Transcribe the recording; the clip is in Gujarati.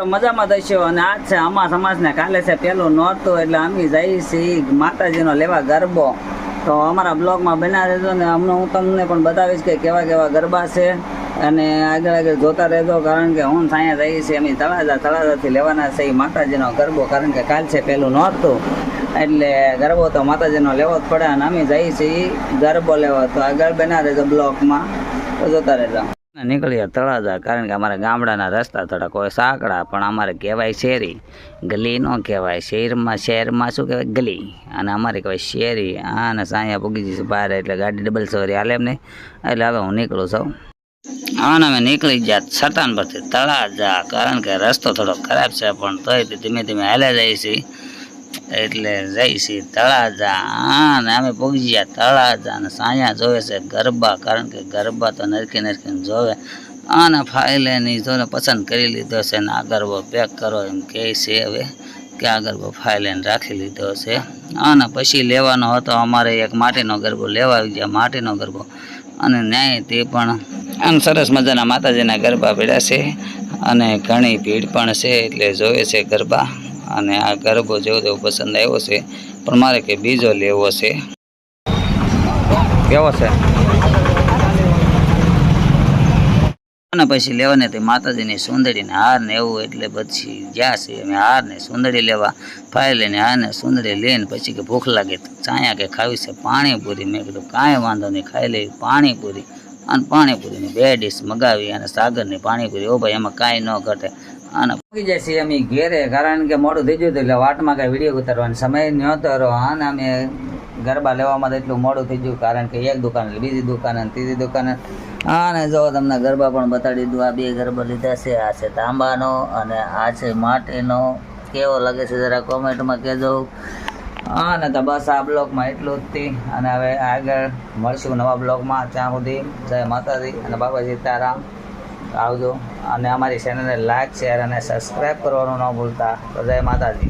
મજામાં થશો અને આજ છે અમા સમાજને કાલે છે પેલું નોરતું એટલે અમે જઈએ છીએ માતાજીનો લેવા ગરબો. તો અમારા બ્લોગમાં બના રહેજો ને હમણાં હું તમને પણ બતાવીશ કે કેવા કેવા ગરબા છે અને આગળ જોતા રહેજો, કારણ કે હું અહીંયા જઈએ છીએ અમે તળાજાથી લેવાના છે એ માતાજીનો ગરબો, કારણ કે કાલ છે પેલું નોરતું એટલે ગરબો તો માતાજીનો લેવો જ પડે અને અમે જઈએ છીએ ગરબો લેવા. તો આગળ બના રહેજો બ્લોગમાં, તો જોતા રહેજો. નીકળીએ તળાજા, કારણ કે અમારા ગામડાના રસ્તા થોડા કોઈ સાંકડા, પણ અમારે કહેવાય શેરી, ગલી ન કહેવાય. શહેરમાં શું કહેવાય ગલી, અને અમારે કહેવાય શેરી. અને સાંયા પૂગી જઈશું બહાર, એટલે ગાડી ડબલ સવારી હાલે એમ નહીં. એટલે હવે હું નીકળું છું. આને અમે નીકળી ગયા સટાન પરથી તળાજા, કારણ કે રસ્તો થોડો ખરાબ છે, પણ તોય ધીમે ધીમે હાલે જાય છે. એટલે જઈશી તળાજા અને અમે પૂગી ગયા તળાજા. અને સાયા જોવે છે ગરબા, કારણ કે ગરબા તો નરખીને જોવે. અને ફાઇલેની જોને પસંદ કરી લીધો છે ને આ ગરબો પેક કરો એમ કહે છે. હવે કે આ ગરબો ફાઇલેને રાખી લીધો છે. અને પછી લેવાનો હતો અમારે એક માટીનો ગરબો લેવા આવી ગયા, માટીનો ગરબો. અને ન્યાય તે પણ આમ સરસ મજાના માતાજીના ગરબા પડ્યા છે અને ઘણી ભીડ પણ છે, એટલે જોવે છે ગરબા. અને આ ગરબો જેવો પસંદ આવ્યો છે, પણ મારે કે બીજો લેવો છે. કેવો છે? અને પછી લેવાને તે માતાજીની સુંદરીને હાર ને એવું, એટલે પછી જ્યાં છે અમે હાર ને સુંદરી લેવા ફાઈ લઈને હાર ને સુંદરી લઈને પછી કે ભૂખ લાગે તો ચાયા કે ખાવી છે પાણીપુરી. મેં કીધું કાંઈ વાંધો નહીં, ખાઈ લઈ પાણીપુરી. અને પાણીપુરીની 2 ડીશ મગાવી અને સાગરની પાણીપુરી. ઓ ભાઈ એમાં કાંઈ ન ઘટે. અને પહોંચી જાય છે અમે ઘેરે, કારણ કે મોડું થઈ ગયું હતું એટલે વાટમાં કાંઈ વિડીયો ઉતારવાનો સમય નહોતો રહ્યો. અને અમે ગરબા લેવામાં તો એટલું મોડું થઈ ગયું, કારણ કે એક દુકાન બીજી દુકાન અને ત્રીજી દુકાન. અને જો તમને ગરબા પણ બતાડી દીધું. આ 2 ગરબા લીધા છે, આ છે તાંબાનો અને આ છે માટીનો. કેવો લાગે છે જરા કોમેન્ટમાં કહેજો. અને તો બસ આ બ્લોગમાં એટલું જ હતી, અને હવે આગળ મળશું નવા બ્લોગમાં. ત્યાં સુધી જય માતાજી અને બાબા સીતારામ. આવજો અને અમારી ચેનલને લાઈક, શેર અને સબસ્ક્રાઈબ કરવાનું ન ભૂલતા. તો જય માતાજી.